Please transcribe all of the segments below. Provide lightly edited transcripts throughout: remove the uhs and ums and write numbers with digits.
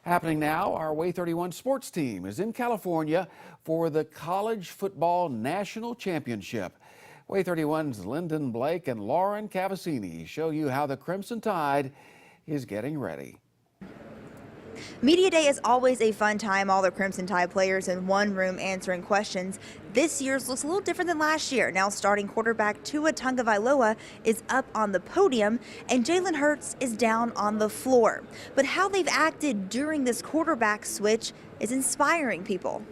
Happening now, our Way 31 sports team is in California for the College Football National Championship. Way 31's Lyndon Blake and Lauren Cavassini show you how the Crimson Tide is getting ready. Media Day is always a fun time, all the Crimson Tide players in one room answering questions. This year's looks a little different than last year. Now starting quarterback Tua Tagovailoa is up on the podium and Jalen Hurts is down on the floor. But how they've acted during this quarterback switch is inspiring people.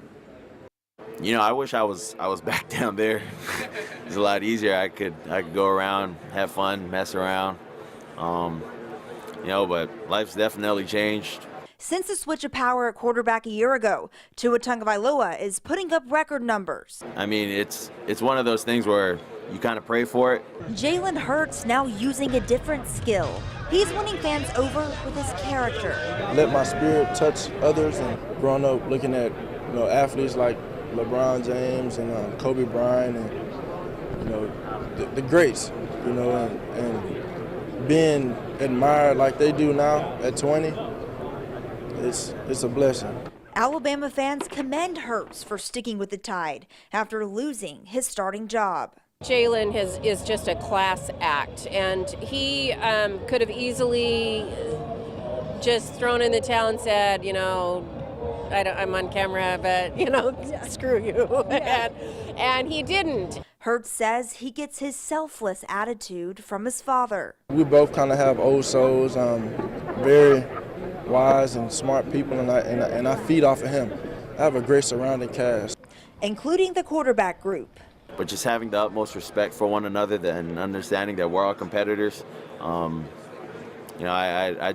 You know, I wish I was back down there. It's a lot easier. I could go around, have fun, mess around. But life's definitely changed. Since the switch of power at quarterback a year ago, Tua Tagovailoa is putting up record numbers. I mean, it's one of those things where you kind of pray for it. Jalen Hurts now using a different skill. He's winning fans over with his character. Let my spirit touch others, and growing up looking at athletes like LeBron James and Kobe Bryant and the greats, and being admired like they do now at 20. It's a blessing. Alabama fans commend Hurts for sticking with the Tide after losing his starting job. Jalen is just a class act, and he could have easily just thrown in the towel and said, I'm on camera, but, screw you. Yeah. And he didn't. Hurts says he gets his selfless attitude from his father. We both kind of have old souls, very wise and smart people, and I feed off of him. I have a great surrounding cast, including the quarterback group. But just having the utmost respect for one another and understanding that we're all competitors, I'd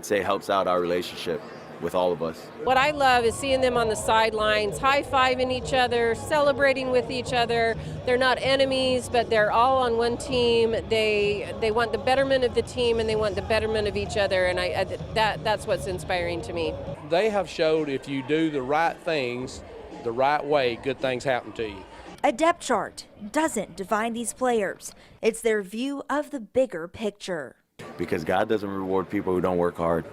say helps out our relationship with all of us. What I love is seeing them on the sidelines, high-fiving each other, celebrating with each other. They're not enemies, but they're all on one team. They want the betterment of the team, and they want the betterment of each other, and that's what's inspiring to me. They have showed if you do the right things the right way, good things happen to you. A depth chart doesn't define these players. It's their view of the bigger picture. Because God doesn't reward people who don't work hard.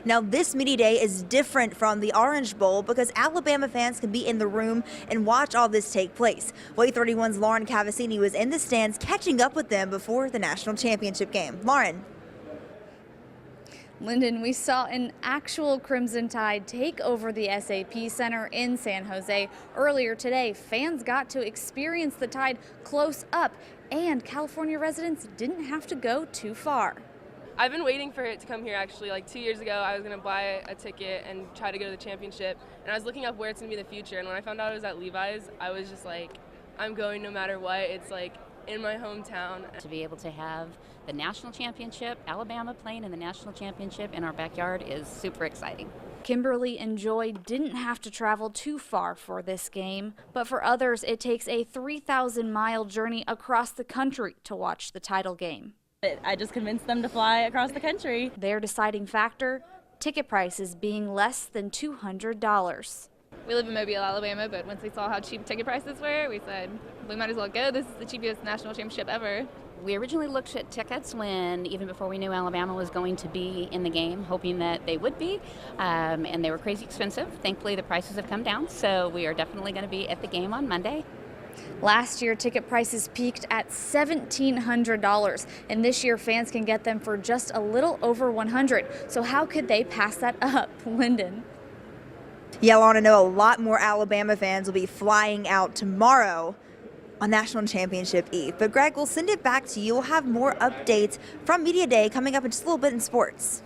Now this Media Day is different from the Orange Bowl because Alabama fans can be in the room and watch all this take place. Way 31's Lauren Cavassini was in the stands catching up with them before the national championship game. Lauren. Lyndon, we saw an actual Crimson Tide take over the SAP Center in San Jose earlier today. Fans got to experience the Tide close up, and California residents didn't have to go too far. I've been waiting for it to come here actually. Like 2 years ago, I was going to buy a ticket and try to go to the championship, and I was looking up where it's going to be the future, and when I found out it was at Levi's, I was just like, I'm going no matter what. It's like in my hometown. To be able to have the national championship, Alabama playing in the national championship in our backyard is super exciting. Kimberly and Joy didn't have to travel too far for this game, but for others it takes a 3,000-mile journey across the country to watch the title game. I just convinced them to fly across the country. Their deciding factor, ticket prices being less than $200. We live in Mobile, Alabama, but once we saw how cheap ticket prices were, we said we might as well go. This is the cheapest national championship ever. We originally looked at tickets even before we knew Alabama was going to be in the game, hoping that they would be, and they were crazy expensive. Thankfully, the prices have come down, so we are definitely going to be at the game on Monday. Last year, ticket prices peaked at $1,700, and this year fans can get them for just a little over $100. So how could they pass that up, Lyndon? Yeah, I want to know a lot more Alabama fans will be flying out tomorrow on National Championship Eve. But Greg, we'll send it back to you. We'll have more updates from Media Day coming up in just a little bit in sports.